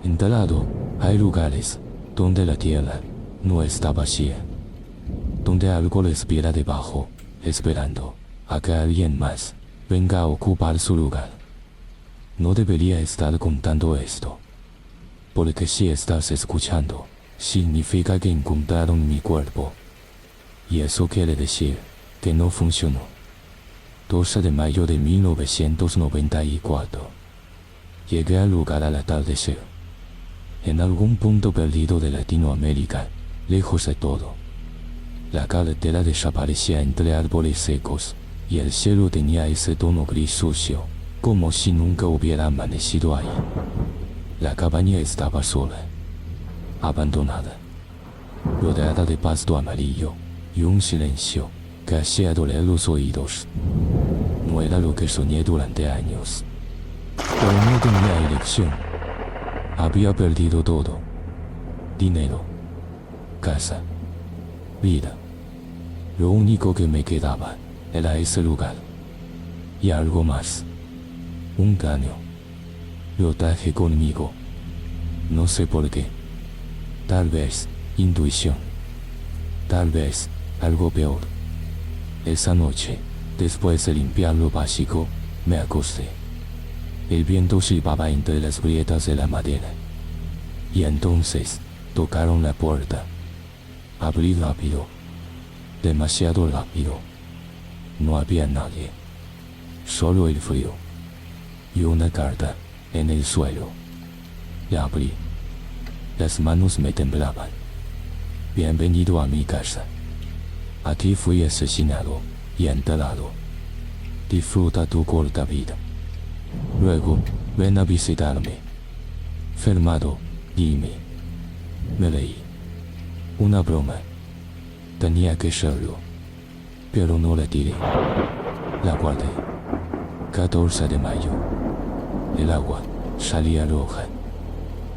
En tal lado, hay lugares donde la tierra no está vacía, donde algo le espera debajo, esperando a que alguien más venga a ocupar su lugar. No debería estar contando esto, porque si estás escuchando, significa que encontraron mi cuerpo. Y eso quiere decir que no funcionó. 12 de mayo de 1994. Llegué al lugar al atardecer. En algún punto perdido de Latinoamérica, lejos de todo. La carretera desaparecía entre árboles secos, y el cielo tenía ese tono gris sucio, como si nunca hubiera amanecido ahí. La cabaña estaba sola, abandonada, rodeada de pasto amarillo, y un silencio que hacía doler los oídos. No era lo que soñé durante años, pero no tenía elección. Había perdido todo: dinero, casa, vida. Lo único que me quedaba era ese lugar. Y algo más: un cráneo. Lo traje conmigo. No sé por qué. Tal vez intuición. Tal vez algo peor. Esa noche, después de limpiar lo básico, me acosté. El viento silbaba entre las grietas de la madera. Y entonces tocaron la puerta. Abrí rápido. Demasiado rápido. No había nadie. Solo el frío. Y una carta en el suelo. La abrí. Las manos me temblaban. Bienvenido a mi casa. Aquí fui asesinado y enterrado. Disfruta tu corta vida. Luego, ven a visitarme. Firmado, Jimmy. Me leí. Una broma. Tenía que serlo. Pero no la tiré. La guardé. 14 de mayo. El agua salía roja.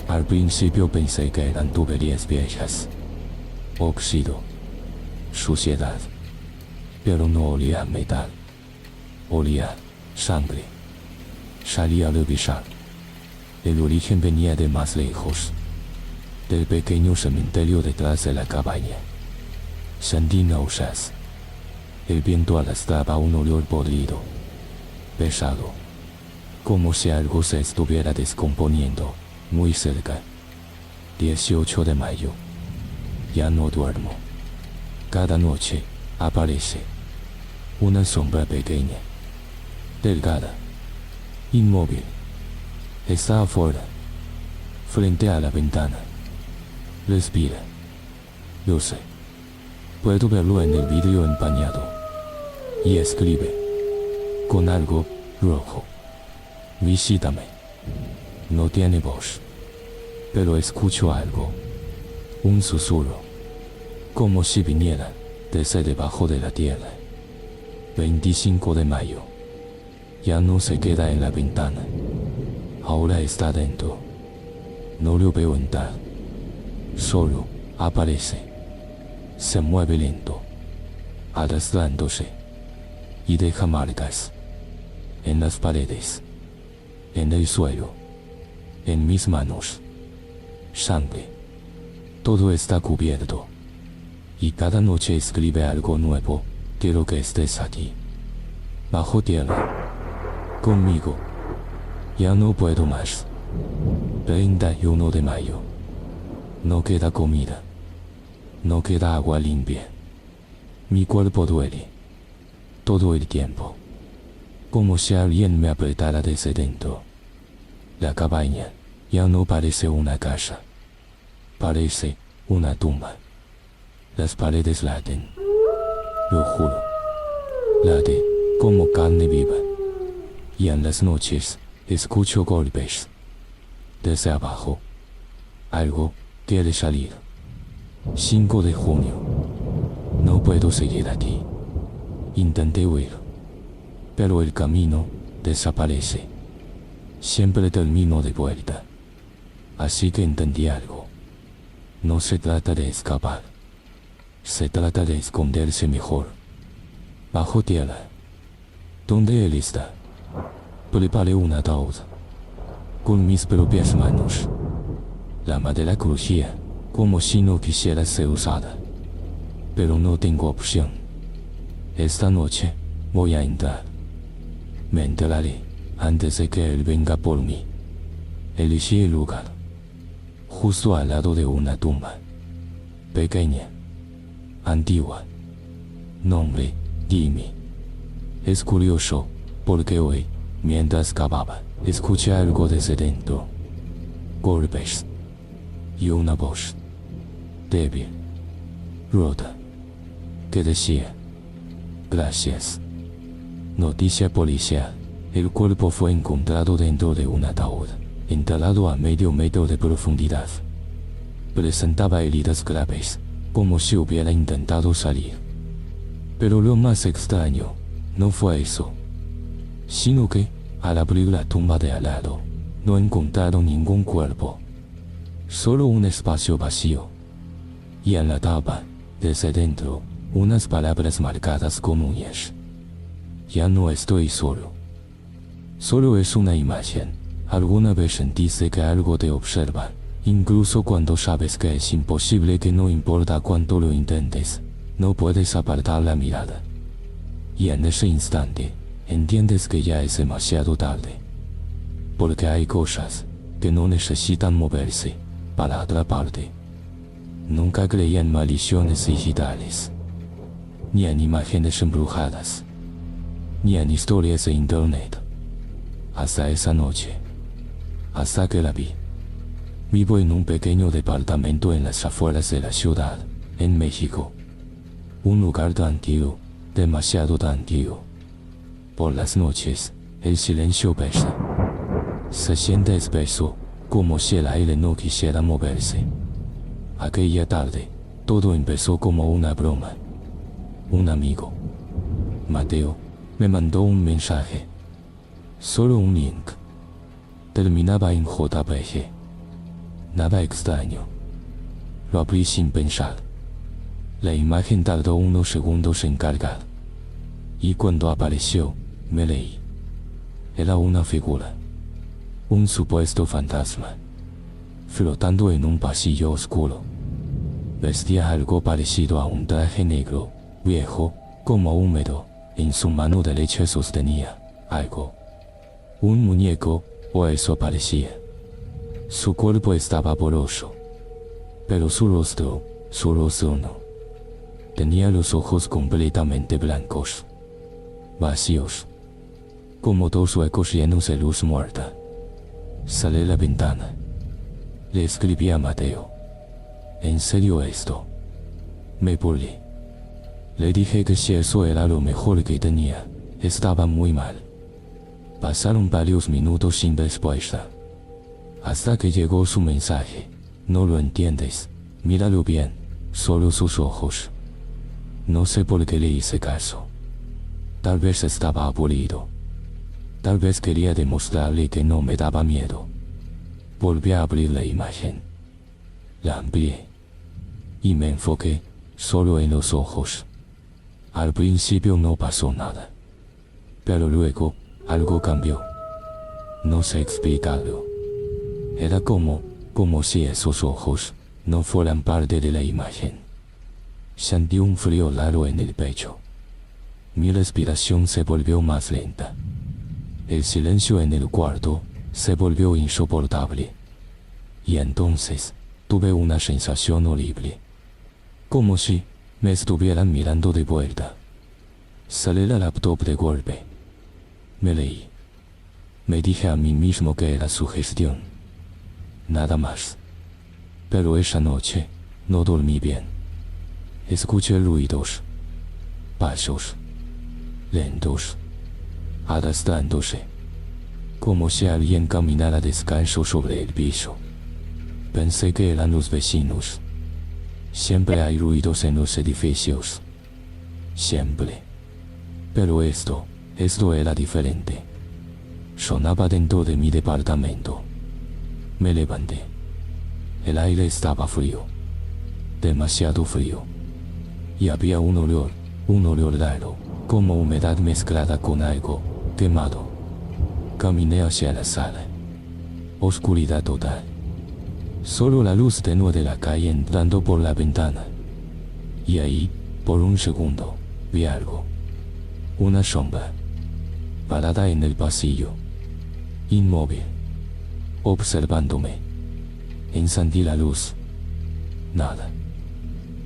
Al principio pensé que eran tuberías viejas. Óxido. Suciedad. Pero no olía a metal. Olía sangre. Salí a revisar. El origen venía de más lejos. Del pequeño cementerio detrás de la cabaña. Sentí náuseas. El viento arrastraba un olor podrido. Pesado. Como si algo se estuviera descomponiendo, muy cerca. 18 de mayo. Ya no duermo. Cada noche aparece una sombra pequeña, delgada, inmóvil. Está afuera, frente a la ventana. Respira. Lo sé. Puedo verlo en el vidrio empañado. Y escribe, con algo rojo: visítame. No tiene voz, pero escucho algo. Un susurro, como si viniera desde debajo de la tierra. 25 de mayo. Ya no se queda en la ventana. Ahora está dentro. No lo veo entrar. Solo aparece. Se mueve lento, arrastrándose, y deja marcas. En las paredes. En el suelo. En mis manos. Sangre. Todo está cubierto. Y cada noche escribe algo nuevo: quiero que estés aquí. Bajo tierra. Conmigo. Ya no puedo más. 31 de mayo. No queda comida. No queda agua limpia. Mi cuerpo duele. Todo el tiempo. Como si alguien me apretara desde dentro. La cabaña ya no parece una casa. Parece una tumba. Las paredes laten. Lo juro. Late como carne viva. Y en las noches escucho golpes. Desde abajo. Algo quiere salir. 5 de junio. No puedo seguir aquí. Intenté huir. Pero el camino desaparece. Siempre termino de vuelta. Así que entendí algo. No se trata de escapar. Se trata de esconderse mejor. Bajo tierra. ¿Dónde él está? Preparé un ataúd. Con mis propias manos. la madera crujía, como si no quisiera ser usada. Pero no tengo opción. Esta noche voy a entrar. Me enteraré antes de que él venga por mí. Elegí el lugar, justo al lado de una tumba. Pequeña, antigua. Nombre, Jimmy. Es curioso, porque hoy, mientras cavaba, escuché algo desde dentro. Golpes. Y una voz. Débil. Rota. Que decía: gracias. Noticia policial. El cuerpo fue encontrado dentro de un ataúd, enterrado a medio metro de profundidad. Presentaba heridas graves, como si hubiera intentado salir. Pero lo más extraño no fue eso, sino que, al abrir la tumba de al lado, no encontraron ningún cuerpo, solo un espacio vacío. Y en la tapa, desde dentro, unas palabras marcadas con uñas. Ya no estoy solo. Solo es una imagen. ¿Alguna vez sentiste que algo te observa, incluso cuando sabes que es imposible, que no importa cuánto lo intentes, no puedes apartar la mirada? Y en ese instante, entiendes que ya es demasiado tarde. Porque hay cosas que no necesitan moverse para atraparte. Nunca creí en maldiciones digitales, ni en imágenes embrujadas, ni en historias de internet. Hasta esa noche. Hasta que la vi. Vivo en un pequeño departamento en las afueras de la ciudad, en México. Un lugar tranquilo, demasiado tranquilo. Por las noches, el silencio pesa. Se siente espeso, como si el aire no quisiera moverse. Aquella tarde, todo empezó como una broma. Un amigo, Mateo, me mandó un mensaje. Solo un link. Terminaba en JPG. Nada extraño. Lo abrí sin pensar. La imagen tardó unos segundos en cargar. Y cuando apareció, me leí. Era una figura. Un supuesto fantasma. Flotando en un pasillo oscuro. Vestía algo parecido a un traje negro, viejo, como húmedo. En su mano derecha sostenía algo. Un muñeco, o eso parecía. Su cuerpo estaba borroso. Pero su rostro no. Tenía los ojos completamente blancos. Vacíos. Como dos huecos llenos de luz muerta. Salí a la ventana. Le escribí a Mateo. ¿En serio esto? Me burlé. Le dije que si eso era lo mejor que tenía, estaba muy mal. Pasaron varios minutos sin respuesta. Hasta que llegó su mensaje. No lo entiendes. Míralo bien. Solo sus ojos. No sé por qué le hice caso. Tal vez estaba aburrido. Tal vez quería demostrarle que no me daba miedo. Volví a abrir la imagen. La amplié. Y me enfoqué solo en los ojos. Al principio no pasó nada. Pero luego, algo cambió. No sé explicarlo. Era como si esos ojos no fueran parte de la imagen. Sentí un frío raro en el pecho. Mi respiración se volvió más lenta. El silencio en el cuarto se volvió insoportable. Y entonces, tuve una sensación horrible. Como si me estuvieran mirando de vuelta. Salí la laptop de golpe. Me leí. Me dije a mí mismo que era sugestión. Nada más. Pero esa noche, no dormí bien. Escuché ruidos. Pasos. Lentos. Arrastrándose. Como si alguien caminara descalzo sobre el piso. Pensé que eran los vecinos. Siempre hay ruidos en los edificios. Siempre. Pero esto era diferente. Sonaba dentro de mi departamento. Me levanté. El aire estaba frío. Demasiado frío. Y había un olor raro, como humedad mezclada con algo quemado. Caminé hacia la sala. Oscuridad total. Solo la luz tenue de la calle entrando por la ventana. Y ahí, por un segundo, vi algo. Una sombra. Parada en el pasillo. Inmóvil. Observándome. Encendí la luz. Nada.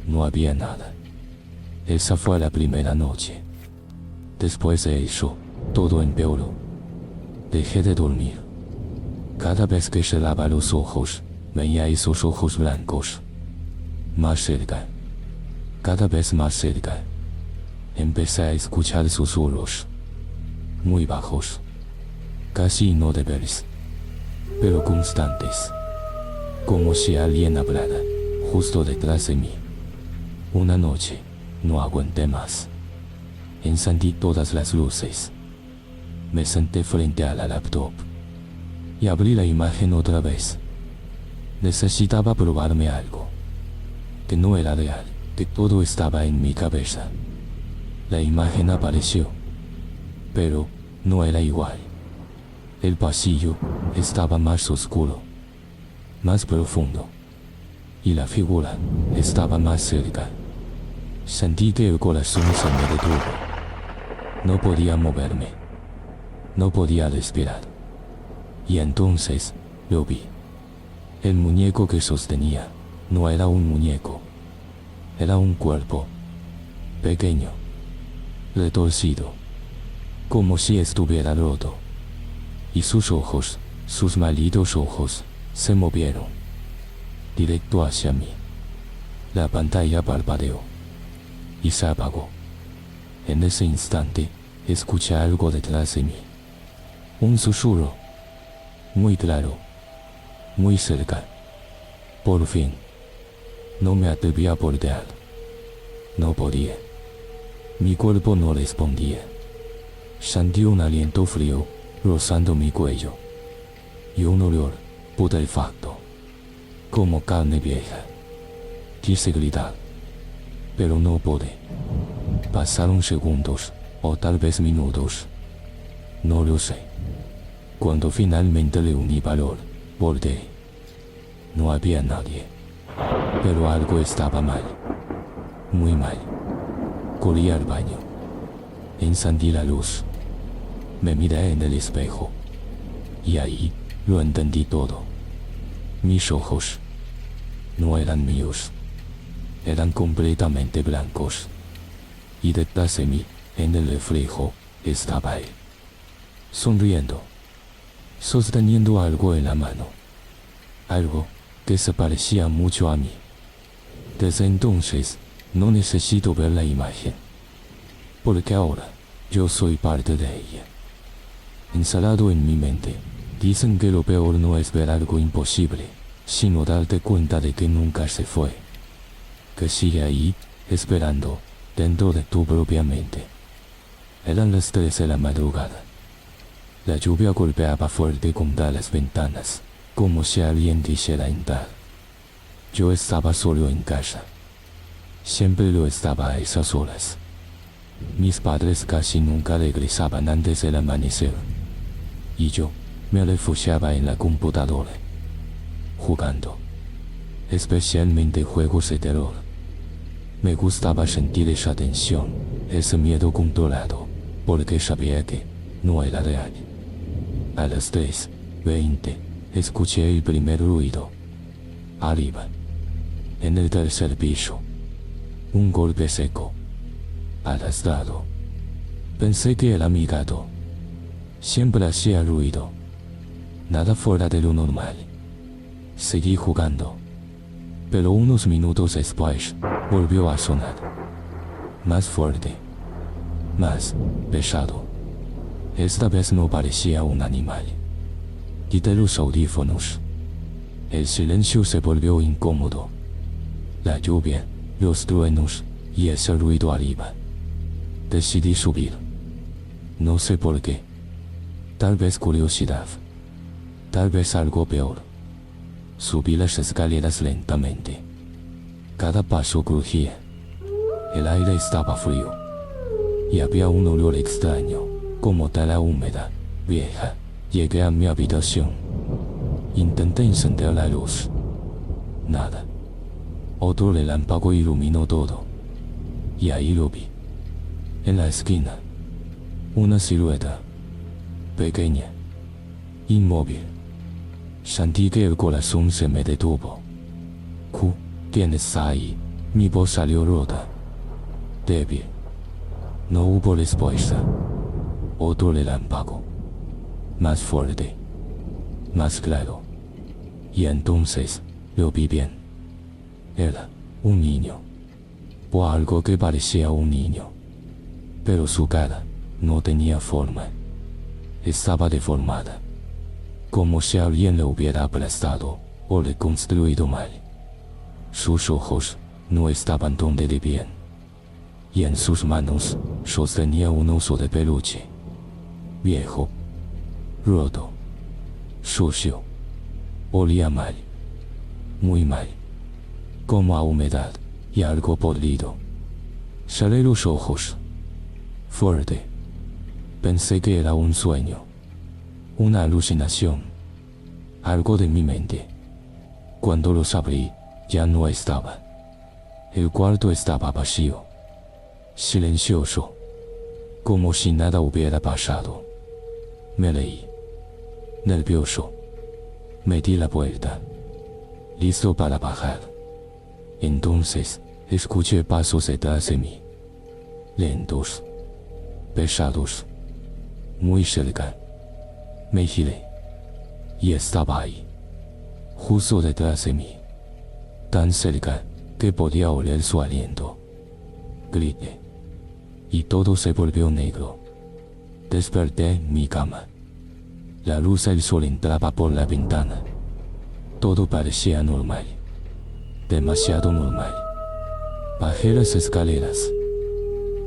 No había nada. Esa fue la primera noche. Después de eso, todo empeoró. Dejé de dormir. Cada vez que cerraba los ojos, veía esos ojos blancos. Más cerca. Cada vez más cerca. Empecé a escuchar susurros. Muy bajos. Casi inaudibles. Pero constantes. Como si alguien hablara, justo detrás de mí. Una noche, no aguanté más. Encendí todas las luces. Me senté frente a la laptop. Y abrí la imagen otra vez. Necesitaba probarme algo. Que no era real, que todo estaba en mi cabeza. La imagen apareció. Pero, no era igual. El pasillo estaba más oscuro. Más profundo. Y la figura estaba más cerca. Sentí que el corazón se me detuvo. No podía moverme. No podía respirar. Y entonces, lo vi. El muñeco que sostenía no era un muñeco. Era un cuerpo. Pequeño. Retorcido. Como si estuviera roto. Y sus ojos, sus malditos ojos, se movieron. Directo hacia mí. La pantalla parpadeó. Y se apagó. En ese instante, escuché algo detrás de mí. Un susurro. Muy claro. Muy cerca. Por fin. No me atreví a voltear. No podía. Mi cuerpo no respondía. Sentí un aliento frío rozando mi cuello. Y un olor putrefacto. Como carne vieja. Quise gritar. Pero no pude. Pasaron segundos, o tal vez minutos. No lo sé. Cuando finalmente reuní valor, volteé. No había nadie. Pero algo estaba mal. Muy mal. Corrí al baño. Encendí la luz. Me miré en el espejo. Y ahí, lo entendí todo. Mis ojos no eran míos. Eran completamente blancos. Y detrás de mí, en el reflejo, estaba él. Sonriendo. Sosteniendo algo en la mano. Algo que se parecía mucho a mí. Desde entonces, no necesito ver la imagen. Porque ahora, yo soy parte de ella. Ensalado en mi mente, dicen que lo peor no es ver algo imposible, sino darte cuenta de que nunca se fue. Que sigue ahí, esperando, dentro de tu propia mente. Eran las 3 de la madrugada. La lluvia golpeaba fuerte contra las ventanas, como si alguien quisiera entrar. Yo estaba solo en casa. Siempre lo estaba a esas horas. Mis padres casi nunca regresaban antes del amanecer. Y yo me refugiaba en la computadora, jugando. Especialmente juegos de terror. Me gustaba sentir esa tensión, ese miedo controlado, porque sabía que no era real. A las 3:20 escuché el primer ruido. Arriba. En el tercer piso. Un golpe seco. Arrastrado. Pensé que era mi gato. Siempre hacía ruido. Nada fuera de lo normal. Seguí jugando. Pero unos minutos después, volvió a sonar. Más fuerte. Más pesado. Esta vez no parecía un animal. Quité los audífonos. El silencio se volvió incómodo. La lluvia, los truenos y ese ruido arriba. Decidí subir. No sé por qué. Tal vez curiosidad. Tal vez algo peor. Subí las escaleras lentamente. Cada paso crujía. El aire estaba frío. Y había un olor extraño, como tela húmeda, vieja. Llegué a mi habitación. Intenté encender la luz. nada. Otro relámpago iluminó todo. Y ahí lo vi. En la esquina. Una silueta. Pequeña. Inmóvil. Sentí que el corazón se me detuvo. ¿Quién está ahí? Mi voz salió rota. Débil. No hubo respuesta. Otro relámpago. Más fuerte. Más claro. Y entonces, lo vi bien. Era un niño. O algo que parecía un niño. Pero su cara no tenía forma. Estaba deformada. Como si alguien lo hubiera aplastado o reconstruido mal. Sus ojos no estaban donde debían. Y en sus manos sostenía un oso de peluche. Viejo. Roto. Sucio. Olía mal. Muy mal. Como a humedad y algo podrido. Cerré los ojos. Fuerte. Pensé que era un sueño. Una alucinación. Algo de mi mente. Cuando los abrí, ya no estaba. El cuarto estaba vacío. Silencioso. Como si nada hubiera pasado. Me leí. Nervioso. Me di la vuelta. Listo para bajar. Entonces, escuché pasos detrás de mí. Lentos. Pesados. Muy cerca. Me giré. Y estaba ahí. Justo detrás de mí. Tan cerca que podía oler su aliento. Grité. Y todo se volvió negro. Desperté en mi cama. La luz del sol entraba por la ventana. Todo parecía normal. Demasiado normal. Bajé las escaleras.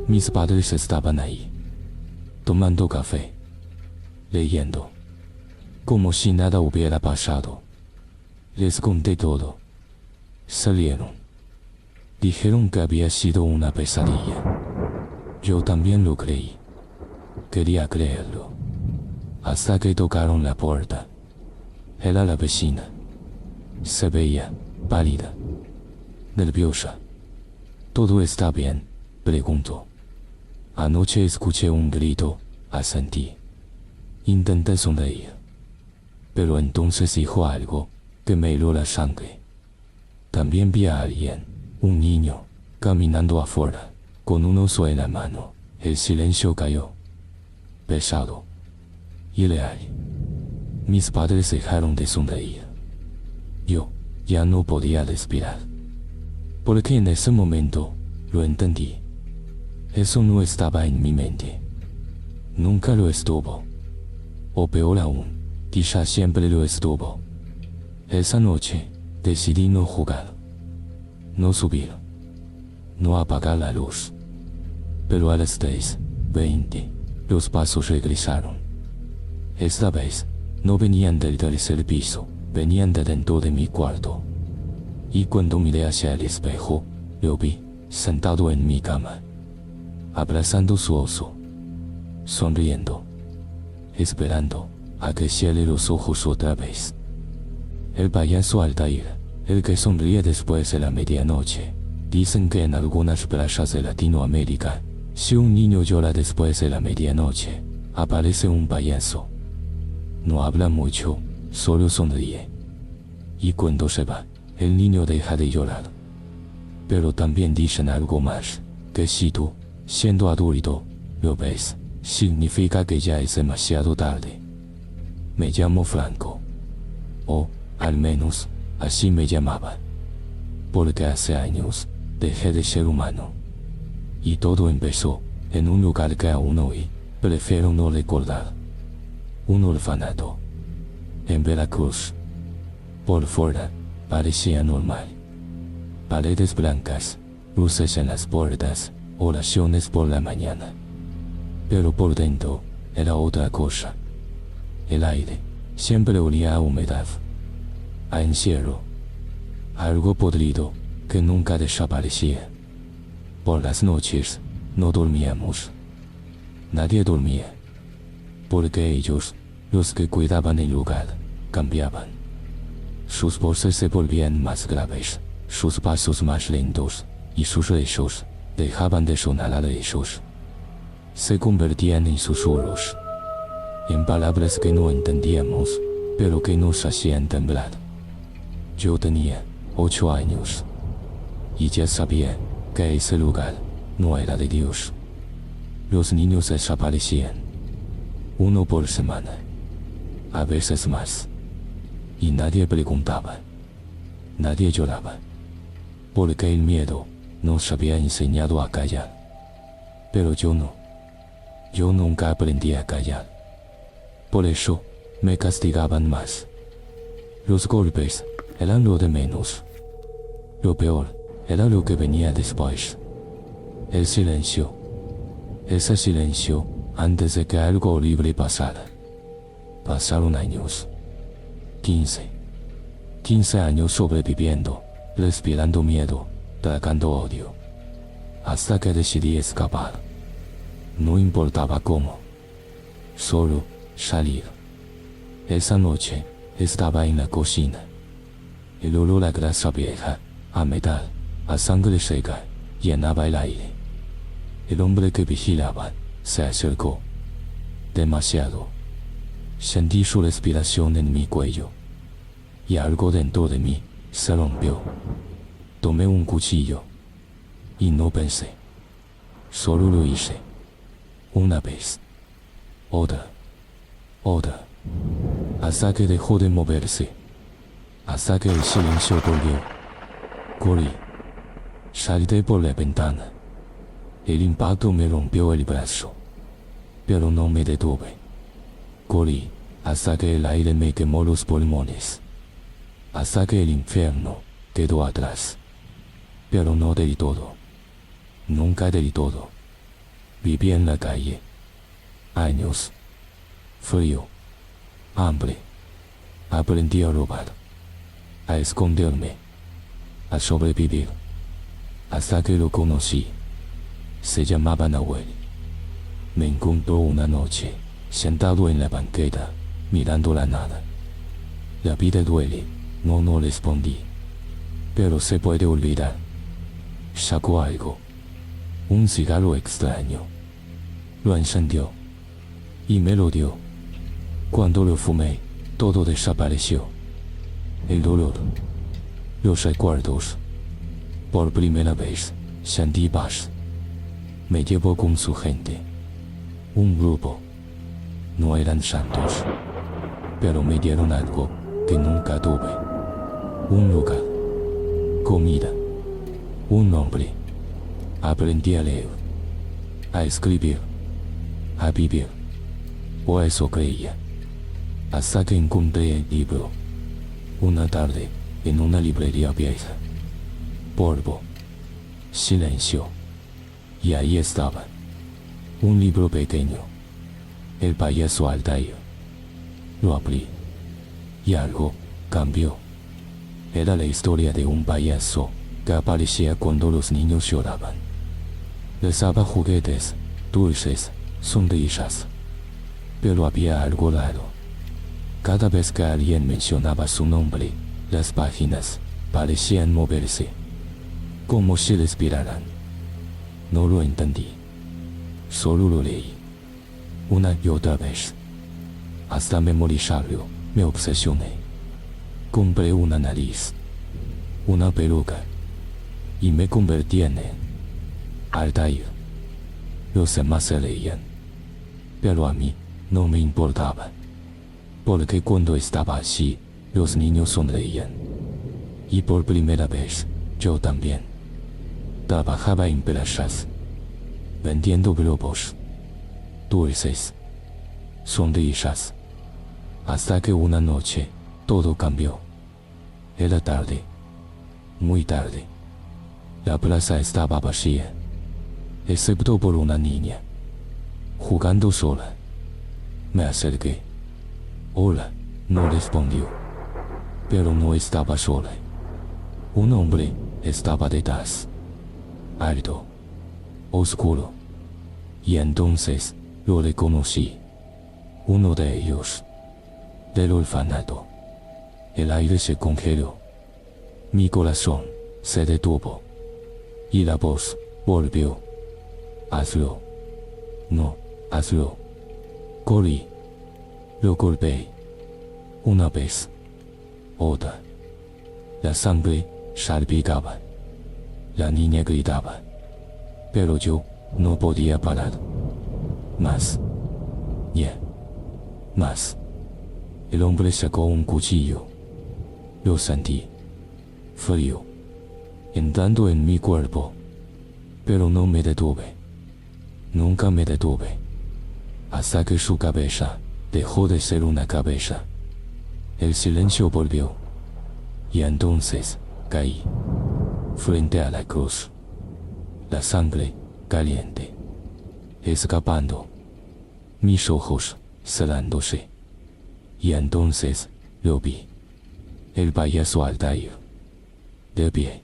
Mis padres estaban ahí. Tomando café. Leyendo. Como si nada hubiera pasado. Les conté todo. Salieron. Dijeron que había sido una pesadilla. Yo también lo creí. Quería creerlo. Hasta que tocaron la puerta. Era la vecina. Se veía pálida. Nerviosa. ¿Todo está bien?, preguntó. Anoche escuché un grito, asentí. Intenté sonreír. Pero entonces dijo algo que me heló la sangre. También vi a alguien, un niño, caminando afuera, con un oso en la mano. El silencio cayó. Pesado. Y real. Mis padres dejaron de sonreír. Yo ya no podía respirar. Porque en ese momento lo entendí. Eso no estaba en mi mente. Nunca lo estuvo. O peor aún, quizá siempre lo estuvo. Esa noche decidí no jugar. No subir. No apagar la luz. Pero a las 3:20 los pasos regresaron. Esta vez no venían del tercer piso, venían de dentro de mi cuarto. Y cuando miré hacia el espejo, lo vi, sentado en mi cama, abrazando su oso, sonriendo, esperando a que cierre los ojos otra vez. El payaso Altair, el que sonríe después de la medianoche. Dicen que en algunas playas de Latinoamérica, si un niño llora después de la medianoche, aparece un payaso. No habla mucho, solo sonríe. Y cuando se va, el niño deja de llorar. Pero también dicen algo más, que si tú, siendo adulto, lo ves, significa que ya es demasiado tarde. Me llamo Franco. O, al menos, así me llamaba. Porque hace años, dejé de ser humano. Y todo empezó, en un lugar que aún hoy, prefiero no recordar. Un orfanato. En Veracruz. Por fuera, parecía normal. Paredes blancas, luces en las puertas, oraciones por la mañana. Pero por dentro, era otra cosa. El aire, siempre olía a humedad. A encierro. Algo podrido, que nunca desaparecía. Por las noches, no dormíamos. Nadie dormía. Porque ellos, los que cuidaban el lugar, cambiaban. Sus voces se volvían más graves, sus pasos más lentos, y sus rezos dejaban de sonar a rezos. Se convertían en susurros, en palabras que no entendíamos, pero que nos hacían temblar. Yo tenía 8 años, y ya sabía que ese lugar no era de Dios. Los niños desaparecían, uno por semana, a veces más, y nadie preguntaba, nadie lloraba, porque el miedo nos había enseñado a callar. Pero yo no, yo nunca aprendí a callar. Por eso, me castigaban más. Los golpes eran lo de menos. Lo peor era lo que venía después. El silencio. Ese silencio antes de que algo horrible pasara. Pasaron años. 15 años sobreviviendo, respirando miedo, tragando odio. Hasta que decidí escapar. No importaba cómo. Solo salir. Esa noche estaba en la cocina. El olor a grasa vieja, a metal, a sangre seca, llenaba el aire. El hombre que vigilaba se acercó. Demasiado. Sentí su respiración en mi cuello. Y algo dentro de mí se rompió. Tomé un cuchillo. Y no pensé. Solo lo hice. Una vez. Otra. Hasta que dejó de moverse. Hasta que el silencio volvió. Corrí. Salté por la ventana. El impacto me rompió el brazo. Pero no me detuve. Corrí hasta que el aire me quemó los pulmones. Hasta que el infierno quedó atrás. Pero no del todo. Nunca del todo. Viví en la calle. Años. Frío. Hambre. Aprendí a robar. A esconderme. A sobrevivir. Hasta que lo conocí. Se llamaba Nahuel. Me encontró una noche, sentado en la banqueta, mirando la nada. La vida duele, no respondí. Pero se puede olvidar. Sacó algo. Un cigarro extraño. Lo encendió. Y me lo dio. Cuando lo fumé, todo desapareció. El dolor. Los recuerdos. Por primera vez, sentí paz. Me llevó con su gente. Un grupo. No eran santos. Pero me dieron algo que nunca tuve. Un lugar. Comida. Un nombre. Aprendí a leer. A escribir. A vivir. O eso creía. Hasta que encontré el libro. Una tarde, en una librería vieja. Polvo. Silencio. Y ahí estaba. Un libro pequeño. El payaso Altair. Lo abrí. Y algo cambió. Era la historia de un payaso que aparecía cuando los niños lloraban. Les daba juguetes, dulces, sonrisas. Pero había algo raro. Cada vez que alguien mencionaba su nombre, las páginas parecían moverse. Como si respiraran. No lo entendí. Solo lo leí. Una y otra vez. Hasta memorizarlo, me obsesioné. Compré una nariz. Una peluca. Y me convertí en él. Altair. Los demás se reían. Pero a mí no me importaba. Porque cuando estaba así, los niños sonreían. Y por primera vez, yo también. Trabajaba en plazas, vendiendo globos, dulces, sonrisas. Hasta que una noche, todo cambió. Era tarde. Muy tarde. La plaza estaba vacía. Excepto por una niña. Jugando sola. Me acerqué. Hola, no respondió. Pero no estaba sola. Un hombre estaba detrás. Alto. Oscuro. Y entonces, lo reconocí. Uno de ellos. Del orfanato. El aire se congeló. Mi corazón se detuvo. Y la voz volvió. Hazlo. No, hazlo. Corrí. Lo golpeé. Una vez. Otra. La sangre salpicaba. La niña gritaba. Pero yo no podía parar. Más. Más. El hombre sacó un cuchillo. Lo sentí. Frío. Entrando en mi cuerpo. Pero no me detuve. Nunca me detuve. Hasta que su cabeza dejó de ser una cabeza. El silencio volvió. Y entonces caí. Frente a la cruz. La sangre caliente. Escapando. Mis ojos cerrándose. Y entonces lo vi. El payaso Altair. De pie.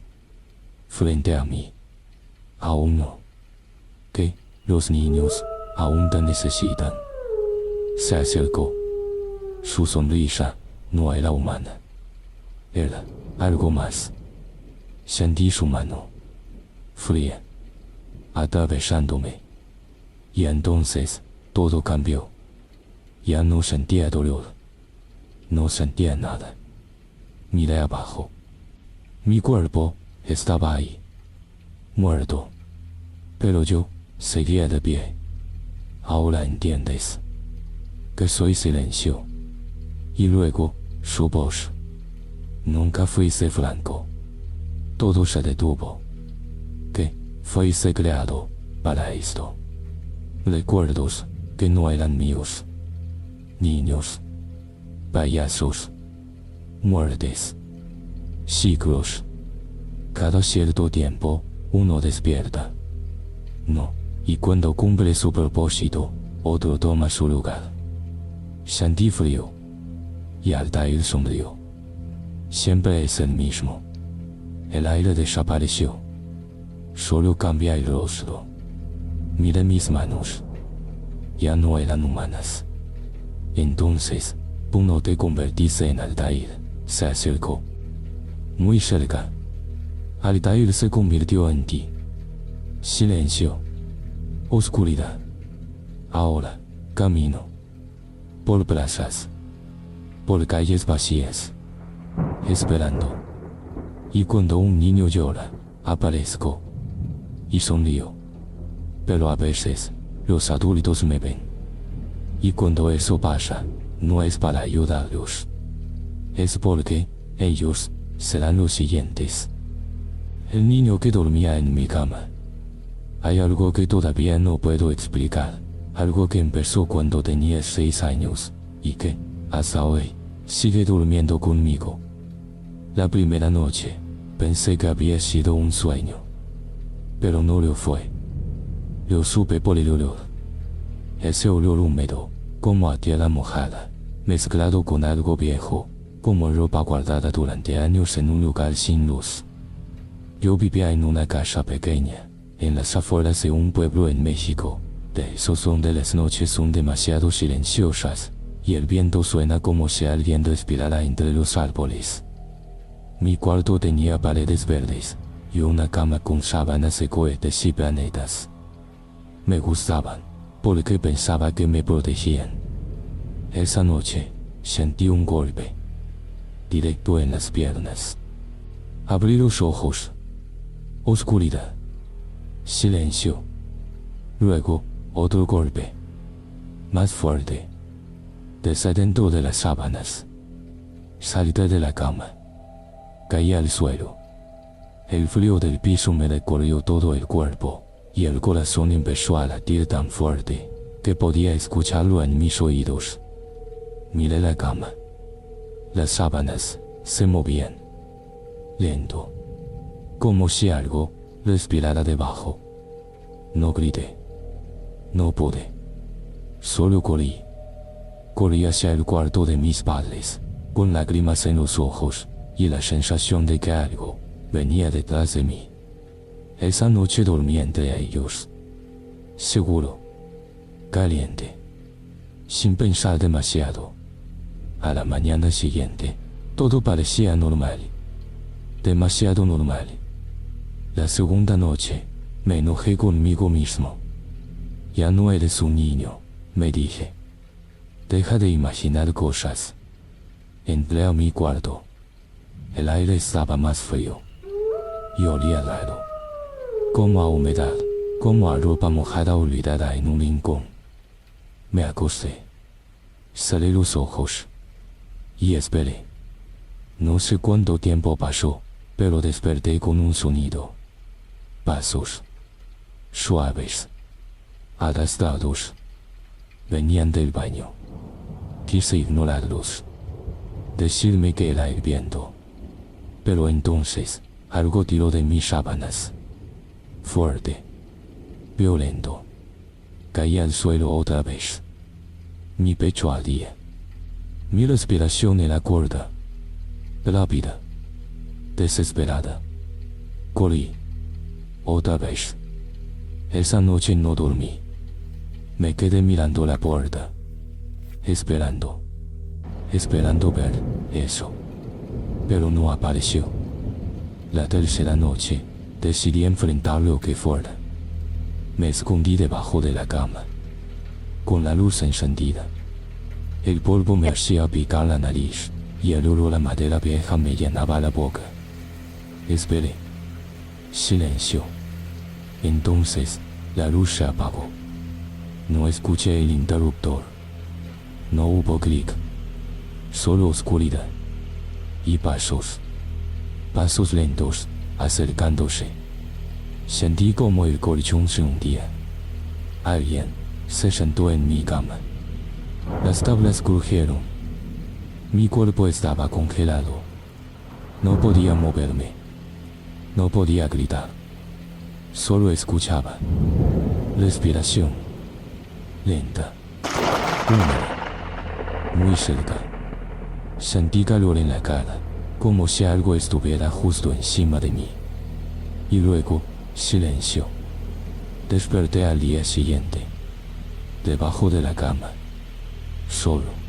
Frente a mí. Aún no. ¿Qué? Los niños aún te necesitan. Se acercó. Su sonrisa no era humana. Era algo más. Sentí su mano. Fría. Atravesándome. Y entonces todo cambió. Ya no sentía dolor. No sentía nada. Miré abajo. Mi cuerpo estaba ahí. Muerto. Pero yo seguía de pie. Ahora entiendes. Que soy silencio. Y luego, su voz. Nunca fuiste franco. Todo se detuvo. Que fuiste creado para esto. Recuerdos que no eran míos. Niños. Payasos. Muertes. Ciclos. Cada cierto tiempo, uno despierta. No, y cuando cumple su propósito, otro toma su lugar. Sentí frío. Y Altair sonrió. Siempre es el mismo. El aire desapareció. Solo cambia el rostro. Miré mis manos. Ya no eran humanas. Entonces, tú no te convertiste en Altair. Se acercó. Muy cerca. Altair se convirtió en ti. Silencio. Oscuridad. Ahora, camino. Por plazas. Por calles vacías. Esperando. Y cuando un niño llora, aparezco. Y sonrío. Pero a veces, los adultos me ven. Y cuando eso pasa, no es para ayudarlos. Es porque ellos serán los siguientes. El niño que dormía en mi cama. Hay algo que todavía no puedo explicar. Algo que empezó cuando tenía 6 años. Y que, hasta hoy, sigue durmiendo conmigo. La primera noche, pensé que había sido un sueño. Pero no lo fue. Lo supe por el olor. Ese olor húmedo, como a tierra mojada, mezclado con algo viejo, como ropa guardada durante años en un lugar sin luz. Yo vivía en una casa pequeña, en las afueras de un pueblo en México, de esos donde las noches son demasiado silenciosas, y el viento suena como si alguien respirara entre los árboles. Mi cuarto tenía paredes verdes, y una cama con sábanas de cohetes y planetas. Me gustaban, porque pensaba que me protegían. Esa noche, sentí un golpe, directo en las piernas. Abrí los ojos. Oscuridad. Silencio. Luego, otro golpe. Más fuerte. Desde dentro de las sábanas. Salté de la cama. Caí al suelo. El frío del piso me recorrió todo el cuerpo, y el corazón empezó a latir tan fuerte, que podía escucharlo en mis oídos. Miré la cama. Las sábanas se movían. Lento. Como si algo respirara debajo. No grité. No pude. Solo corrí. Corrí hacia el cuarto de mis padres, con lágrimas en los ojos, y la sensación de que algo venía detrás de mí. Esa noche dormí entre ellos. Seguro. Caliente. Sin pensar demasiado. A la mañana siguiente, Todo parecía normal. Demasiado normal. La segunda noche, me enojé conmigo mismo. Ya no eres un niño, me dije. Deja de imaginar cosas. Entré a mi cuarto. El aire estaba más frío. Y olía raro. Como a humedad, como a ropa mojada olvidada en un rincón. Me acosté. Cerré los ojos. Y esperé. No sé cuánto tiempo pasó, pero desperté con un sonido. Pasos. Suaves. Arrastrados. Venían del baño. Quise ignorarlos. Decirme que era el viento. Pero entonces, algo tiró de mis sábanas. Fuerte. Violento. Caí al suelo otra vez. Mi pecho ardía. Mi respiración era corta. Rápida. Desesperada. Corrí. Otra vez. Esa noche no dormí. Me quedé mirando la puerta. Esperando. Esperando ver eso. Pero no apareció. La tercera noche, decidí enfrentar lo que fuera. Me escondí debajo de la cama. Con la luz encendida. El polvo me hacía picar la nariz, y el olor a madera vieja me llenaba la boca. Esperé. Silencio. Entonces, la luz se apagó. No escuché el interruptor. No hubo clic. Solo oscuridad. Y pasos. Pasos lentos, acercándose. Sentí como el colchón se hundía. Alguien se sentó en mi cama. Las tablas crujieron. Mi cuerpo estaba congelado. No podía moverme. No podía gritar. Solo escuchaba. Respiración. Lenta. Húmeda. Muy cerca. Sentí calor en la cara, como si algo estuviera justo encima de mí. Y luego, silencio. Desperté al día siguiente. Debajo de la cama. Solo.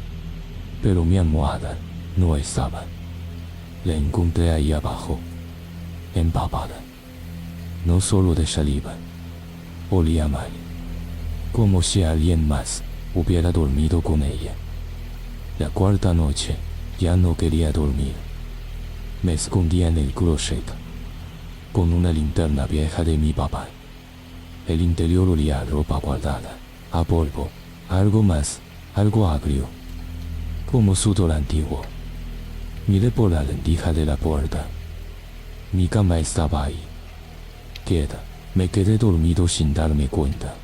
Pero mi almohada no estaba. La encontré ahí abajo. Empapada. No solo de saliva. Olía mal. Como si alguien más hubiera dormido con ella. La cuarta noche, ya no quería dormir. Me escondía en el closet. Con una linterna vieja de mi papá. El interior olía a ropa guardada, a polvo, a algo más, algo agrio. Como sudor antiguo. Miré por la rendija de la puerta. Mi cama estaba ahí. Quieta. Me quedé dormido sin darme cuenta.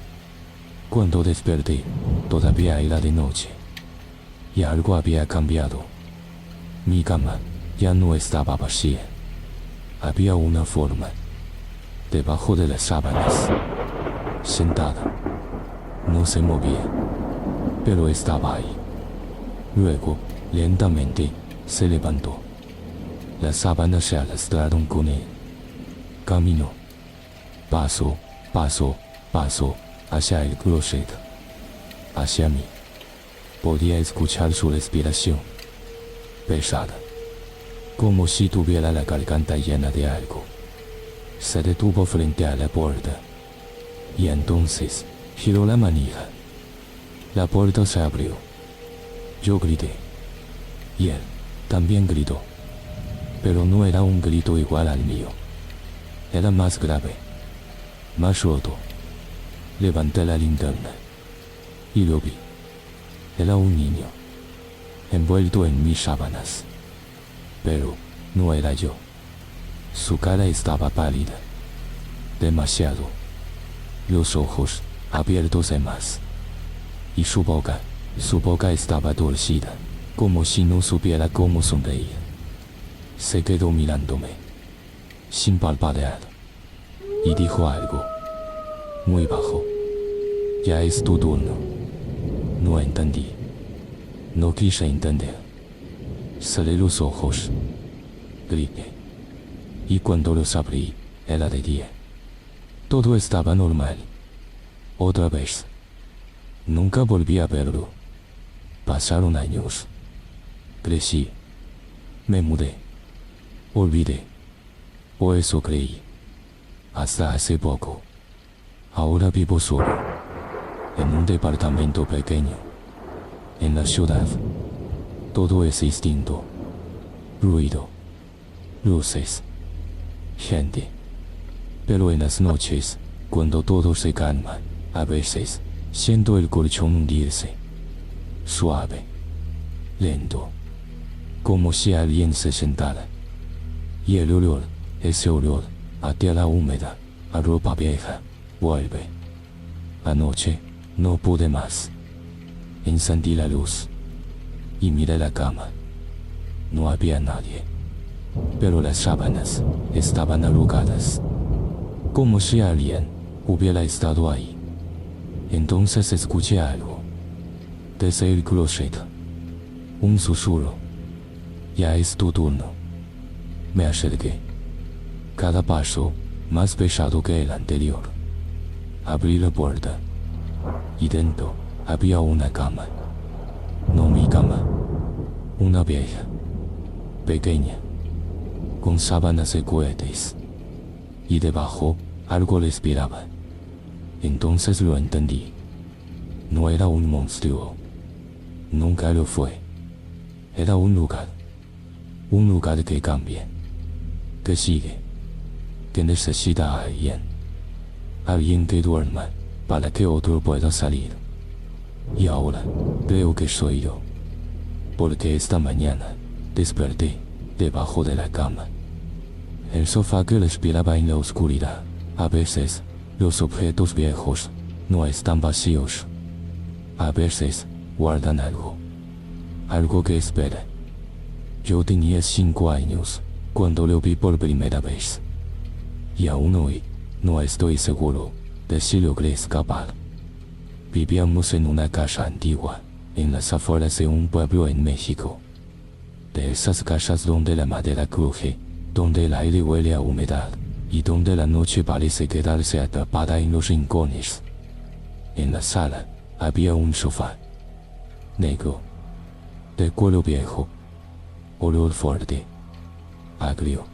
Cuando desperté, todavía era de noche. Y algo había cambiado. Mi cama ya no estaba vacía. Había una forma. Debajo de las sábanas. Sentada. No se movía. Pero estaba ahí. Luego, lentamente, se levantó. Las sábanas se arrastraron con él. Caminó. Paso, paso, paso, hacia el closet. Hacia mí. Podía escuchar su respiración. Pesada. Como si tuviera la garganta llena de algo. Se detuvo frente a la puerta. Y entonces, giró la manija. La puerta se abrió. Yo grité. Y él también gritó. Pero no era un grito igual al mío. Era más grave. Más roto. Levanté la linterna. Y lo vi. Era un niño. Envuelto en mis sábanas. Pero no era yo. Su cara estaba pálida. Demasiado. Los ojos abiertos de más. Y su boca estaba torcida, como si no supiera cómo sonreír. Se quedó mirándome, sin parpadear, y dijo algo, muy bajo. Ya es tu turno. No entendí. No quise entender. Cerré los ojos. Grité. Y cuando los abrí, era de día. Todo estaba normal. Otra vez. Nunca volví a verlo. Pasaron años. Crecí. Me mudé. Olvidé. O eso creí. Hasta hace poco. Ahora vivo solo. En un departamento pequeño. En la ciudad. Todo es distinto. Ruido. Luces. Gente. Pero en las noches, cuando todo se calma, a veces, siento el colchón hundirse. Suave. Lento. Como si alguien se sentara. Y el olor, ese olor, a tierra húmeda, a ropa vieja, vuelve. Anoche, no pude más. Encendí la luz. Y miré la cama. No había nadie. Pero las sábanas estaban arrugadas. Como si alguien hubiera estado ahí. Entonces escuché algo. Desde el closet. Un susurro. Ya es tu turno. Me acerqué. Cada paso más pesado que el anterior. Abrí la puerta. Y dentro había una cama. No mi cama. Una vieja. Pequeña. Con sábanas de cohetes. Y debajo, algo respiraba. Entonces lo entendí. No era un monstruo. Nunca lo fue. Era un lugar. Un lugar que cambia. Que sigue. Que necesita a alguien. Alguien que duerma, para que otro pueda salir. Y ahora, creo que soy yo. Porque esta mañana, desperté, debajo de la cama. El sofá que respiraba en la oscuridad. A veces, los objetos viejos no están vacíos. A veces, guardan algo. Algo que espera. Yo tenía 5 años, cuando lo vi por primera vez. Y aún hoy, no estoy seguro de si logré escapar. Vivíamos en una casa antigua, en las afueras de un pueblo en México. De esas casas donde la madera cruje, donde el aire huele a humedad, y donde la noche parece quedarse atrapada en los rincones. En la sala, había un sofá. Negro. De cuero viejo. Olor fuerte. Agrio.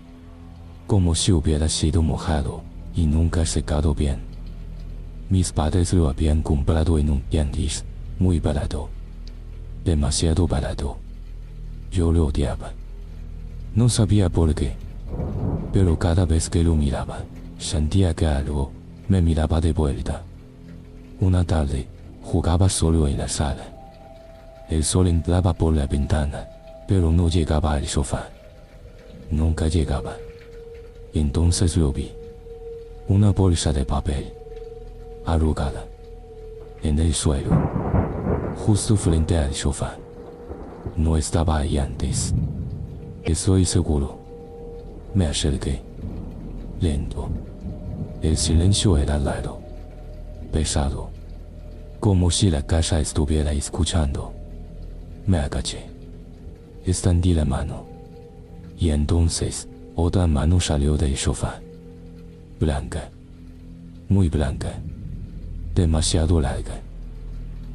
Como si hubiera sido mojado, y nunca secado bien. Mis padres lo habían comprado en un tianguis, muy barato. Demasiado barato. Yo lo odiaba. No sabía por qué. Pero cada vez que lo miraba, sentía que algo me miraba de vuelta. Una tarde, jugaba solo en la sala. El sol entraba por la ventana, pero no llegaba al sofá. Nunca llegaba. Entonces lo vi. Una bolsa de papel. Arrugada. En el suelo. Justo frente al sofá. No estaba ahí antes. Estoy seguro. Me acerqué. Lento. El silencio era raro. Pesado. Como si la casa estuviera escuchando. Me agaché. Extendí la mano. Y entonces, otra mano salió del sofá. Blanca. Muy blanca. Demasiado larga.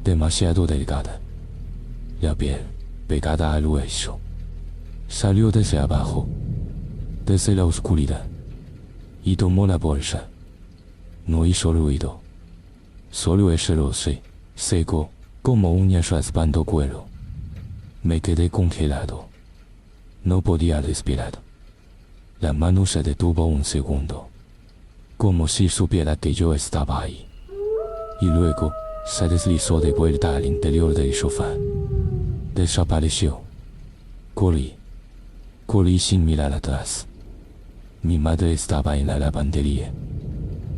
Demasiado delgada. La piel, pegada al hueso. Salió desde abajo. Desde la oscuridad. Y tomó la bolsa. No hizo ruido. Solo ese roce, seco, como uñas raspando cuero. Me quedé congelado. No podía respirar. La mano se detuvo un segundo. Como si supiera que yo estaba ahí. Y luego, se deslizó de vuelta al interior del sofá. Desapareció. Corrí. Corrí sin mirar atrás. Mi madre estaba en la lavandería.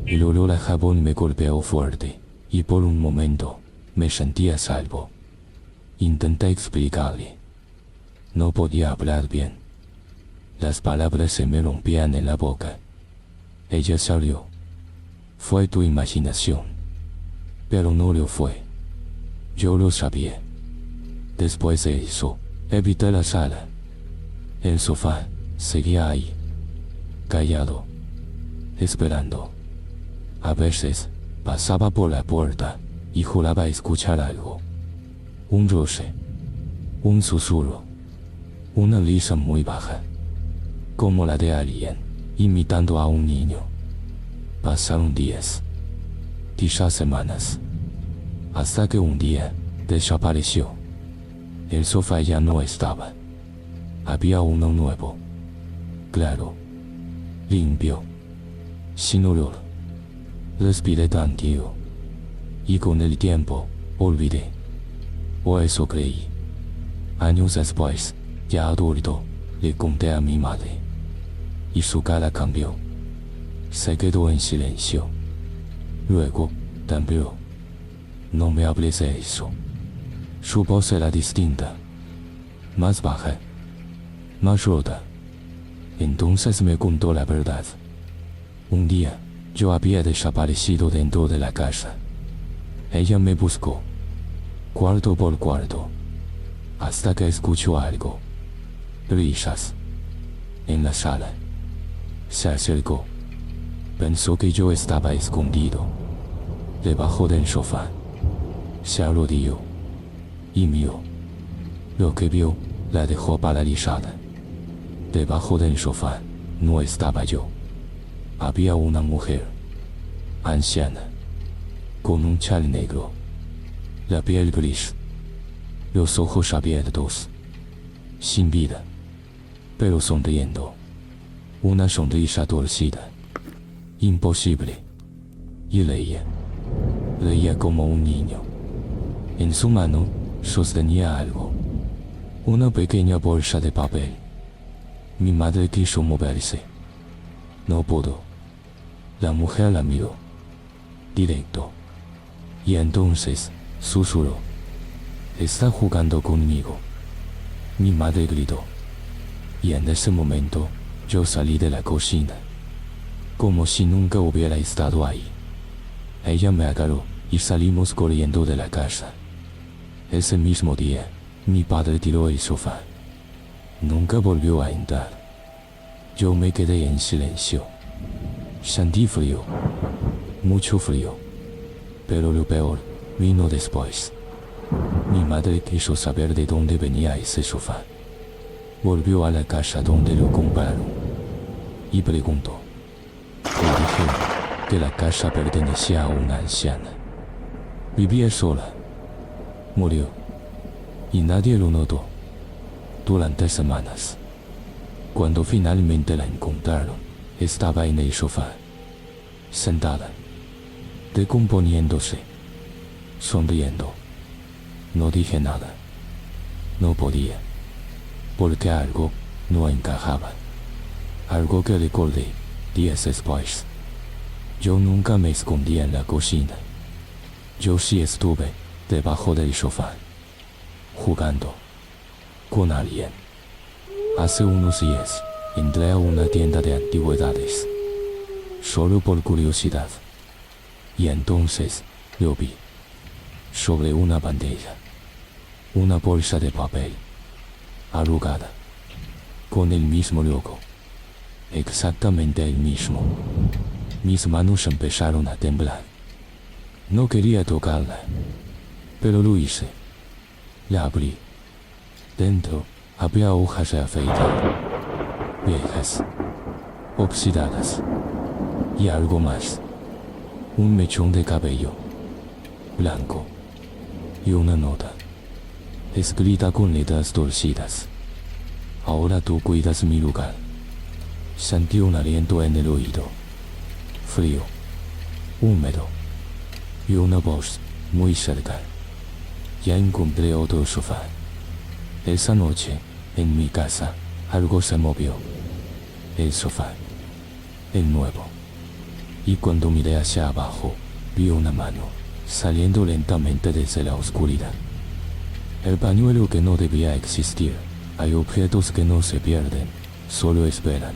El olor a jabón me golpeó fuerte, y por un momento, me sentí a salvo. Intenté explicarle. No podía hablar bien. Las palabras se me rompían en la boca. Ella salió. Fue tu imaginación. Pero no lo fue. Yo lo sabía. Después de eso, evité la sala. El sofá seguía ahí. Callado. Esperando. A veces, pasaba por la puerta, y juraba escuchar algo. Un roce. Un susurro. Una lisa muy baja, como la de alguien, imitando a un niño. Pasaron días, quizás semanas, hasta que un día desapareció. El sofá ya no estaba. Había uno nuevo, claro, limpio, sin olor. Respiré tranquilo, y con el tiempo, olvidé. O eso creí. Años después, ya adulto, le conté a mi madre. Y su cara cambió. Se quedó en silencio. Luego, tembló. No me hables de eso. Su voz era distinta. Más baja. Más rota. Entonces me contó la verdad. Un día, yo había desaparecido dentro de la casa. Ella me buscó, cuarto por cuarto, hasta que escuchó algo. Risas. En la sala. Se acercó. Pensó que yo estaba escondido, debajo del sofá. Se arrodilló y miró. Lo que vio la dejó paralizada. Debajo del sofá no estaba yo. Había una mujer, anciana, con un chal negro, la piel gris, los ojos abiertos, sin vida, pero sonriendo. Una sonrisa torcida, imposible. Y leía como un niño. En su mano sostenía algo, una pequeña bolsa de papel. Mi madre quiso moverse. No pudo. La mujer la miró, directo. Y entonces, susurró: «Está jugando conmigo». Mi madre gritó. Y en ese momento, yo salí de la cocina, como si nunca hubiera estado ahí. Ella me agarró y salimos corriendo de la casa. Ese mismo día, mi padre tiró el sofá. Nunca volvió a entrar. Yo me quedé en silencio. Sentí frío, mucho frío. Pero lo peor vino después. Mi madre quiso saber de dónde venía ese sofá. Volvió a la casa donde lo compraron y preguntó. Le dijeron que la casa pertenecía a una anciana. Vivía sola. Murió. Y nadie lo notó. Durante semanas. Cuando finalmente la encontraron, estaba en el sofá, sentada, decomponiéndose, sonriendo. No dije nada. No podía. Porque algo no encajaba. Algo que recordé días después. Yo nunca me escondía en la cocina. Yo sí estuve debajo del sofá, jugando con alguien. Hace unos días entré a una tienda de antigüedades, solo por curiosidad. Y entonces lo vi, sobre una bandeja, una bolsa de papel, arrugada, con el mismo logo, exactamente el mismo. Mis manos empezaron a temblar. No quería tocarla, pero lo hice. La abrí. Dentro había hojas de afeitar, viejas, oxidadas, y algo más. Un mechón de cabello, blanco, y una nota, escrita con letras torcidas. Ahora tú cuidas mi lugar. Sentí un aliento en el oído, frío, húmedo, y una voz muy cerca. Ya encontré otro sofá. Esa noche, en mi casa, algo se movió. El sofá, el nuevo. Y cuando miré hacia abajo, vi una mano, saliendo lentamente desde la oscuridad. El pañuelo que no debía existir. Hay objetos que no se pierden, solo esperan.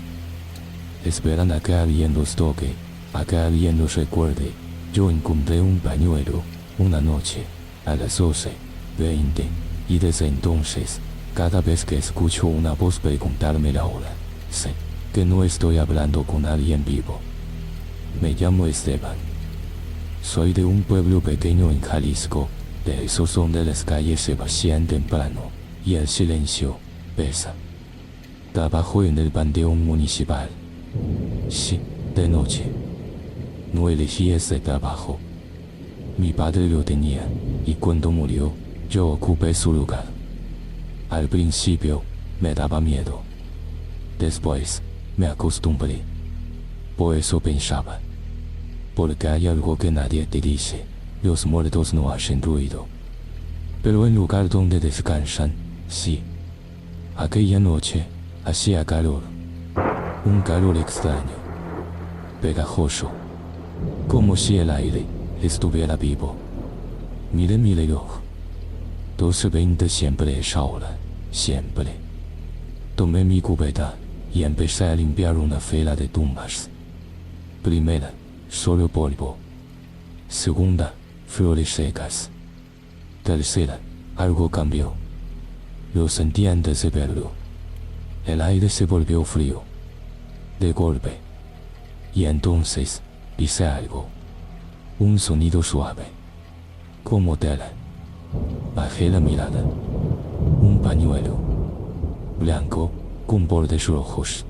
Esperan a que alguien los toque, a que alguien los recuerde. Yo encontré un pañuelo, una noche, a las 12:20, y desde entonces, cada vez que escucho una voz preguntarme la hora, sé que no estoy hablando con alguien vivo. Me llamo Esteban. Soy de un pueblo pequeño en Jalisco, de esos donde las calles se vacían temprano, y el silencio pesa. Trabajó en el panteón municipal. Sí, de noche. No elegí ese trabajo. Mi padre lo tenía, y cuando murió, yo ocupé su lugar. Al principio, me daba miedo. Después, me acostumbré. Por eso pensaba. Porque hay algo que nadie te dice, los muertos no hacen ruido. Pero en lugar donde descansan, sí. Aquella noche, hacía calor. Un calor extraño. Pegajoso. Como si el aire estuviera vivo. Miré mi reloj. 12:20 siempre es ahora, siempre. Tomé mi cubeta y empecé a limpiar una fila de tumbas. Primera, solo polvo. Segunda, flores secas. Tercera, algo cambió. Lo sentí antes de verlo. El aire se volvió frío. De golpe. Y entonces, hice algo. Un sonido suave. Como tela. Bajé la mirada. Un pañuelo. Blanco, con bordes rojos.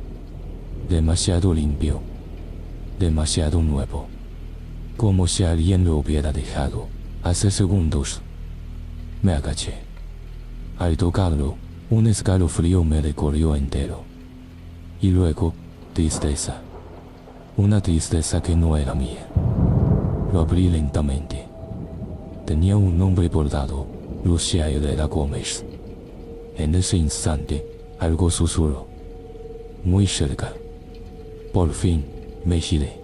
Demasiado limpio. Demasiado nuevo. Como si alguien lo hubiera dejado, hace segundos. Me agaché. Al tocarlo, un escalofrío me recorrió entero. Y luego, tristeza. Una tristeza que no era mía. Lo abrí lentamente. Tenía un nombre bordado, Lucia Herrera Gómez. En ese instante, algo susurró. Muy cerca. Por fin, me giré.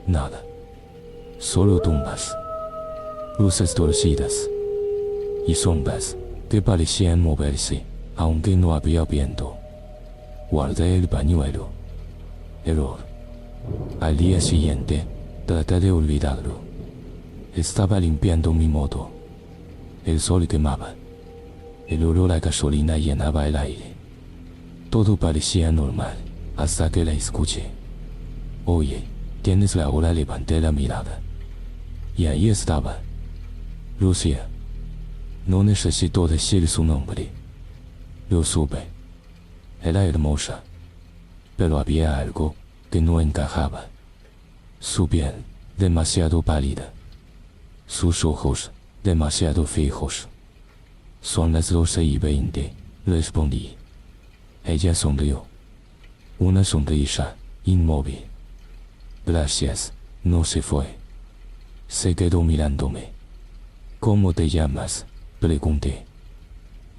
Nada. Solo tumbas. Luces torcidas. Y sombras que parecían moverse, aunque no había viento. Guardé el pañuelo. Error. Al día siguiente, traté de olvidarlo. Estaba limpiando mi moto. El sol quemaba. El olor a gasolina llenaba el aire. Todo parecía normal, hasta que la escuché. Oye, ¿tienes la hora? Levanté la mirada. Y ahí estaba. Lucia. No necesito decir su nombre. Lo supe. Era hermosa. Pero había algo que no encajaba. Su piel, demasiado pálida. Sus ojos, demasiado fijos. Son las 12:20, respondí. Ella sonrió. Una sonrisa, inmóvil. Gracias, no se fue. Se quedó mirándome. ¿Cómo te llamas?, pregunté.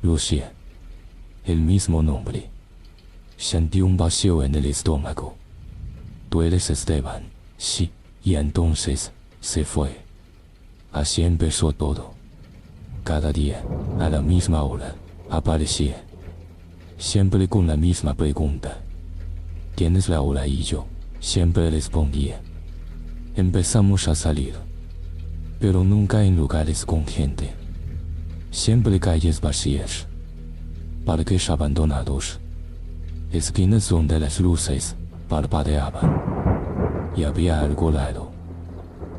Lucia. El mismo nombre. Sentí un vacío en el estómago. Tú eres Esteban, sí, y entonces, se fue. Así empezó todo. Cada día, a la misma hora, aparecía. Siempre con la misma pregunta. ¿Tienes la hora? Y yo, siempre respondía. Empezamos a salir. Pero nunca en lugares con gente. Siempre calles vacías. Parques abandonados. Esquinas donde las luces parpadeaban. Y había algo raro.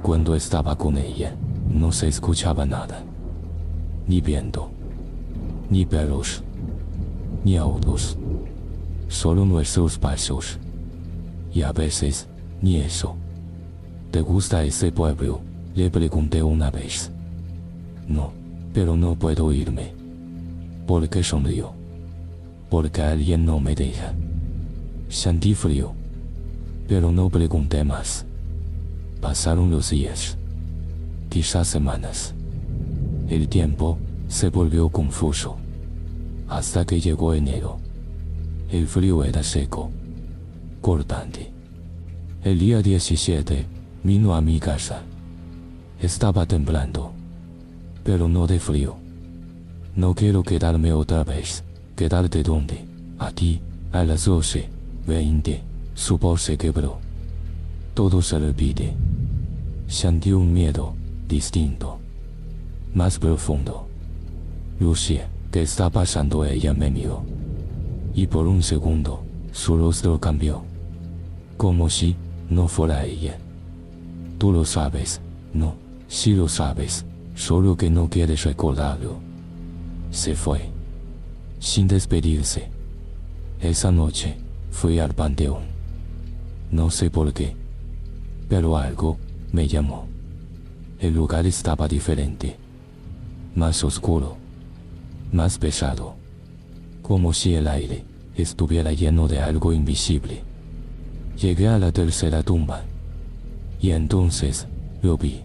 Cuando estaba con ella, no se escuchaba nada. Ni viento. Ni perros. Ni autos. Solo nuestros pasos. Y a veces, ni eso. ¿Te gusta ese pueblo?, le pregunté una vez. No, pero no puedo irme. ¿Por qué sonrió? Porque alguien no me deja. Sentí frío. Pero no pregunté más. Pasaron los días. Quizás semanas. El tiempo se volvió confuso. Hasta que llegó enero. El frío era seco. Cortante. El día 17, vino a mi casa. Estaba temblando. Pero no de frío. No quiero quedarme otra vez. ¿Quedarte dónde? A ti, a las 12:20, su voz se quebró. Todo se repite. Sentí un miedo distinto. Más profundo. Lucia, ¿qué está pasando? Ella me miró. Y por un segundo, su rostro cambió. Como si no fuera ella. Tú lo sabes, ¿no? Sí lo sabes, solo que no quieres recordarlo. Se fue. Sin despedirse. Esa noche fui al panteón. No sé por qué, pero algo me llamó. El lugar estaba diferente, más oscuro, más pesado, como si el aire estuviera lleno de algo invisible. Llegué a la tercera tumba, y entonces lo vi.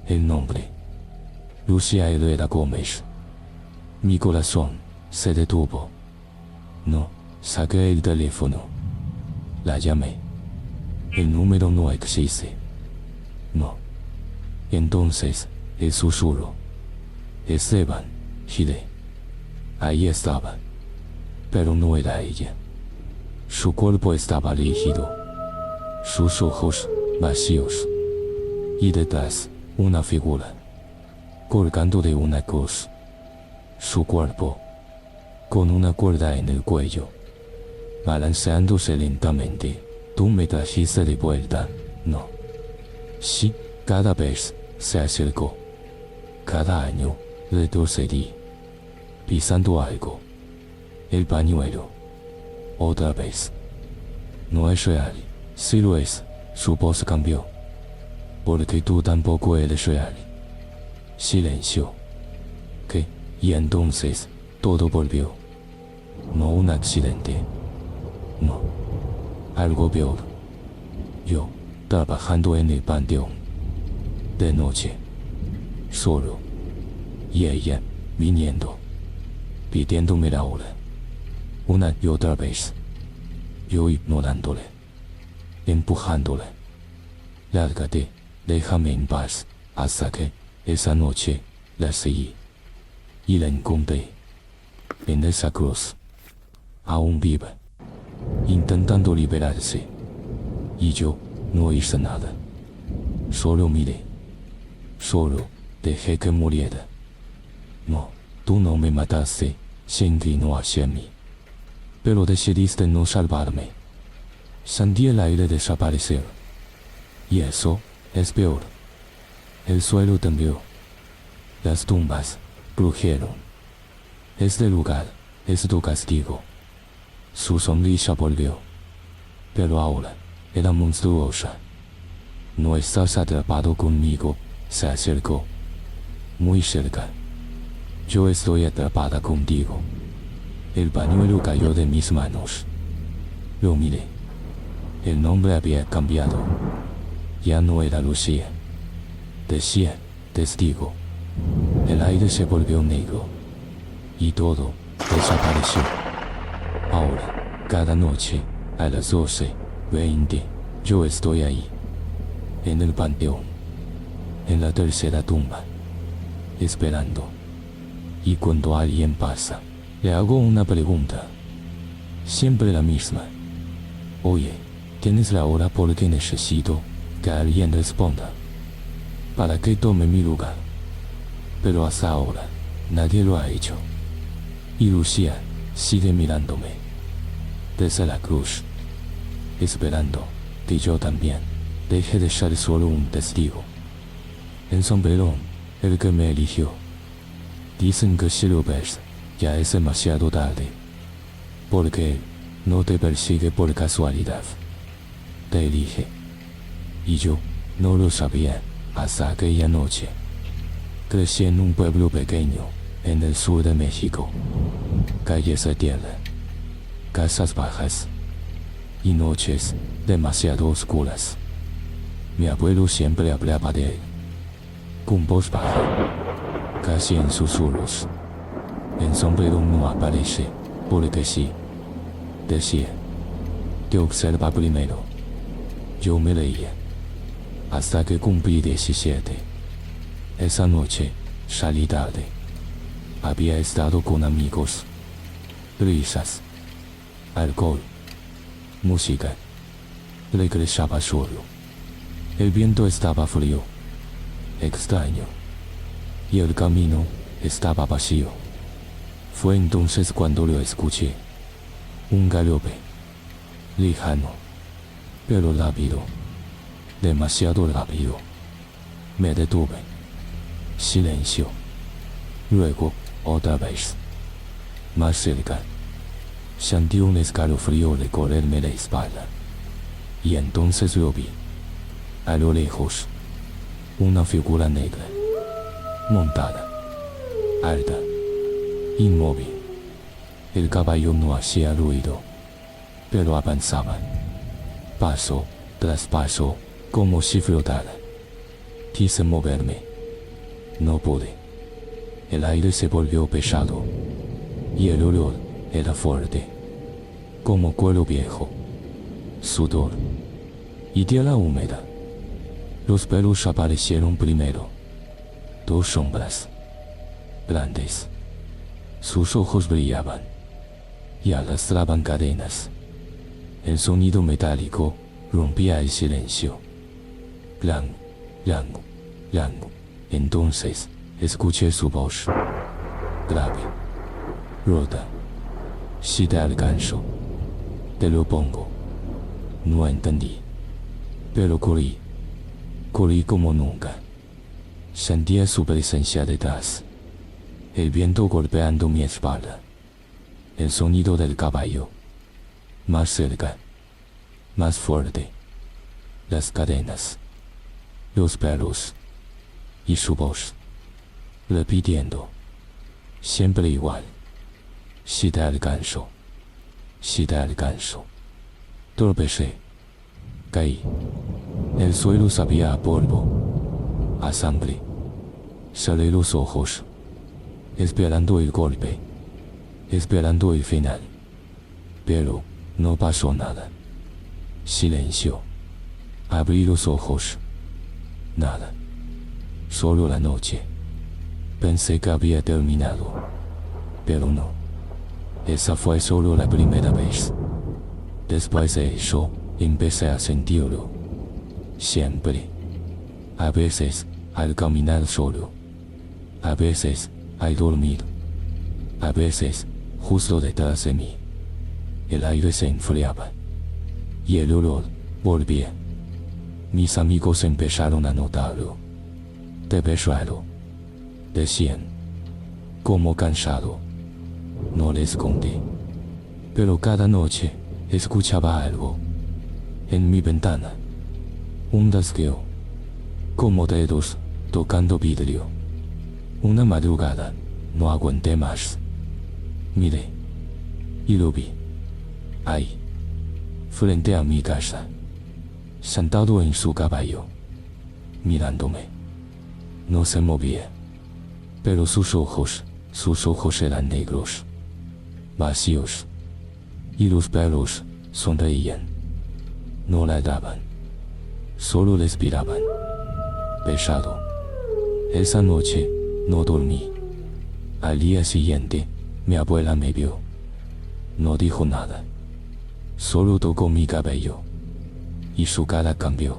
El nombre: Lucia Herrera Gómez. Mi corazón se detuvo. No, saqué el teléfono. La llamé. El número no existe. No. Entonces, el susurro: Esteban, giré. Ahí estaba. Pero no era ella. Su cuerpo estaba rígido, sus ojos vacíos, y detrás una figura, colgando de una cruz. Su cuerpo, con una cuerda en el cuello, balanceándose lentamente. Tú me trajiste de vuelta, ¿no? Sí, cada vez se acercó. Cada año retrocedí, pisando algo. El pañuelo. Otra vez. No es real. Sí lo es. Su voz cambió. Porque tú tampoco eres real. Silencio. ¿Qué? Y entonces, todo volvió. No un accidente. No. Algo peor. Yo, trabajando en el panteón. De noche. Solo. Y ella, viniendo. Pidiéndome la hora. Una y otra vez. Yo ignorándole. Empujándole. Lárgate, déjame en paz. Hasta que, esa noche, la seguí. Y la encontré. En esa cruz. Aún viva. Intentando liberarse. Y yo, no hice nada. Solo miré. Solo, dejé que muriera. No, tú no me mataste, se inclinó hacia mí. Pero decidiste no salvarme. Sentí el aire desaparecer. Y eso es peor. El suelo tembló. Las tumbas crujieron. Este lugar es tu castigo. Su sonrisa volvió. Pero ahora era monstruosa. No estás atrapado conmigo, se acercó. Muy cerca. Yo estoy atrapada contigo. El pañuelo cayó de mis manos. Lo miré. El nombre había cambiado. Ya no era Lucía. Decía, testigo. El aire se volvió negro. Y todo desapareció. Ahora, cada noche, a las 12:20, yo estoy ahí. En el panteón. En la tercera tumba. Esperando. Y cuando alguien pasa, le hago una pregunta. Siempre la misma. Oye, ¿tienes la hora porque necesito que alguien responda? Para que tome mi lugar. Pero hasta ahora, nadie lo ha hecho. Y Lucía sigue mirándome. Desde la cruz. Esperando que yo también deje de ser solo un testigo. El sombrerón, el que me eligió. Dicen que si lo ves, ya es demasiado tarde. Porque él no te persigue por casualidad. Te elige. Y yo no lo sabía hasta aquella noche. Crecí en un pueblo pequeño, en el sur de México. Calles de tierra. Casas bajas. Y noches demasiado oscuras. Mi abuelo siempre hablaba de él. Con voz baja. Casi en susurros. El sombrero no aparece, porque sí. Decía. Te observa primero. Yo me reía. Hasta que cumplí 17. Esa noche, salí tarde. Había estado con amigos. Risas. Alcohol. Música. Regresaba solo. El viento estaba frío. Extraño. Y el camino estaba vacío. Fue entonces cuando lo escuché. Un galope. Lejano. Pero rápido. Demasiado rápido. Me detuve. Silencio. Luego, otra vez. Más cerca. Sentí un escalofrío recorrerme la espalda. Y entonces lo vi. A lo lejos, una figura negra, montada, alta, inmóvil. El caballo no hacía ruido, pero avanzaba, paso tras paso, como si flotara. Quise moverme. No pude. El aire se volvió pesado, y el olor era fuerte, como cuero viejo, sudor y tierra húmeda. Los perros aparecieron primero, dos sombras, grandes. Sus ojos brillaban y arrastraban cadenas. El sonido metálico rompía el silencio. Clang, clang, clang. Entonces escuché su voz, grave, rota. Si te alcanzo, te lo pongo. No entendí, pero corrí como nunca. Sentía su presencia detrás, el viento golpeando mi espalda, el sonido del caballo, más cerca, más fuerte, las cadenas, los perros, y su voz, repitiendo, siempre igual. Si te alcanzo, si te alcanzo. Tropecé, caí. El suelo sabía a polvo, a sangre. Cerré los ojos, esperando el golpe, esperando el final. Pero no pasó nada. Silencio. Abrí los ojos. Nada. Solo la noche. Pensé que había terminado, pero no. Esa fue solo la primera vez. Después de eso, empecé a sentirlo. Siempre. A veces, al caminar solo. A veces, al dormir. A veces, justo detrás de mí. El aire se enfriaba. Y el olor volvía. Mis amigos empezaron a notarlo. Te ves raro, decían. Como cansado. No les conté. Pero cada noche escuchaba algo. En mi ventana. Un dasqueo. Como dedos tocando vidrio. Una madrugada no aguanté más. Miré. Y lo vi. Ahí. Frente a mi casa. Sentado en su caballo. Mirándome. No se movía. Pero sus ojos eran negros. Vacíos. Y los perros sonreían. No ladraban. Solo respiraban. Pesado. Esa noche no dormí. Al día siguiente, mi abuela me vio. No dijo nada. Solo tocó mi cabello. Y su cara cambió.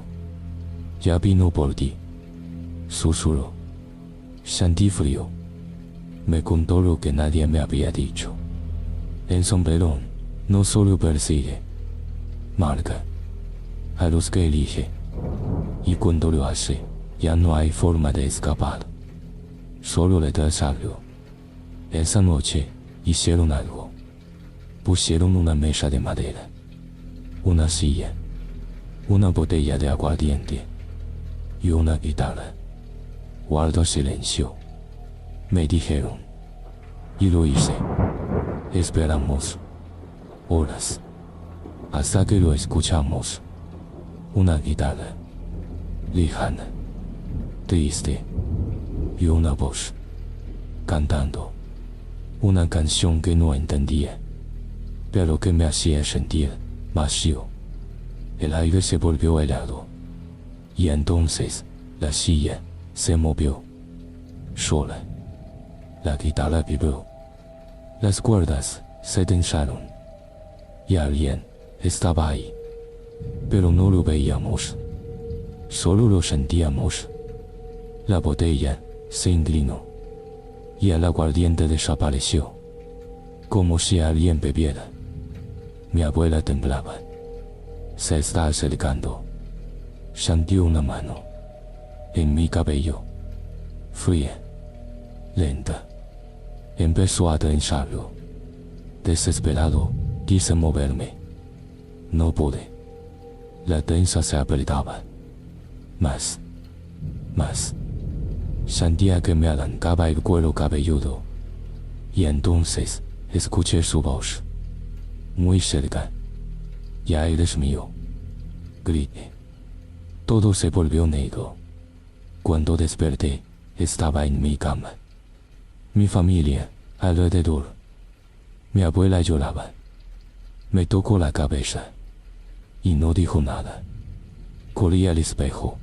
Ya vino por ti. Susurró. Sentí frío. Me contó lo que nadie me había dicho. El sombrerón no solo persigue, marca a los que elige. Y cuando lo hace, ya no hay forma de escapar. Solo retrasarlo. Esa noche hicieron algo. Pusieron una mesa de madera, una silla, una botella de aguardiente y una guitarra. Guarda silencio, me dijeron. Y lo hice. Esperamos horas hasta que lo escuchamos. Una guitarra lejana, triste, y una voz cantando una canción que no entendía, pero que me hacía sentir vacío. El aire se volvió helado, y entonces la silla se movió sola. La guitarra vibró. Las cuerdas se tensaron. Y alguien estaba ahí. Pero no lo veíamos. Solo lo sentíamos. La botella se inclinó. Y el aguardiente desapareció. Como si alguien bebiera. Mi abuela temblaba. Se está acercando. Sentí una mano en mi cabello. Fría. Lenta. Empezó a trenzarlo. Desesperado, quise moverme. No pude. La tensa se apretaba. Más. Sentía que me arrancaba el cuero cabelludo. Y entonces, escuché su voz. Muy cerca. Ya eres mío. Grité. Todo se volvió negro. Cuando desperté, estaba en mi cama. Mi familia, alrededor. Mi abuela lloraba. Me tocó la cabeza. Y no dijo nada. Corrí al espejo.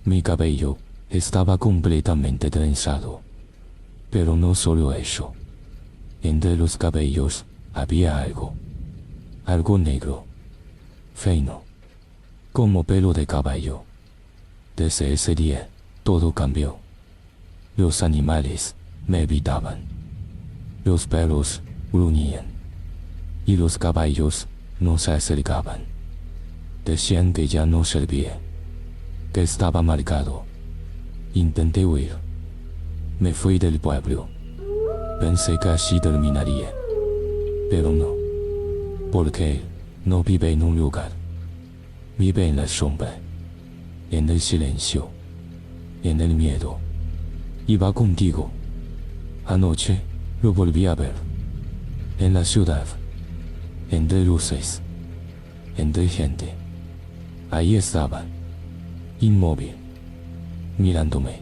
Mi cabello estaba completamente trenzado. Pero no solo eso. Entre los cabellos había algo. Algo negro. Fino. Como pelo de caballo. Desde ese día, todo cambió. Los animales me evitaban. Los perros gruñían. Y los caballos no se acercaban. Decían que ya no servía. Que estaba marcado. Intenté huir. Me fui del pueblo. Pensé que así terminaría. Pero no. Porque él no vive en un lugar. Vive en la sombra. En el silencio. En el miedo. Y va contigo. Anoche lo volví a ver. En la ciudad. Entre luces. Entre gente. Ahí estaba. Inmóvil. Mirándome.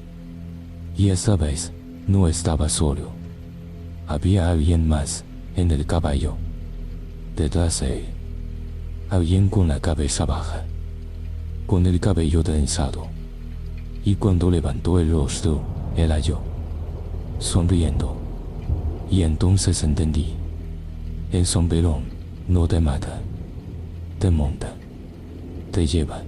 Y esta vez no estaba solo. Había alguien más en el caballo. Detrás de él. Alguien con la cabeza baja. Con el cabello trenzado. Y cuando levantó el rostro, era yo. Sonriendo. Y entonces entendí. El sombrerón no te mata. Te monta. Te lleva.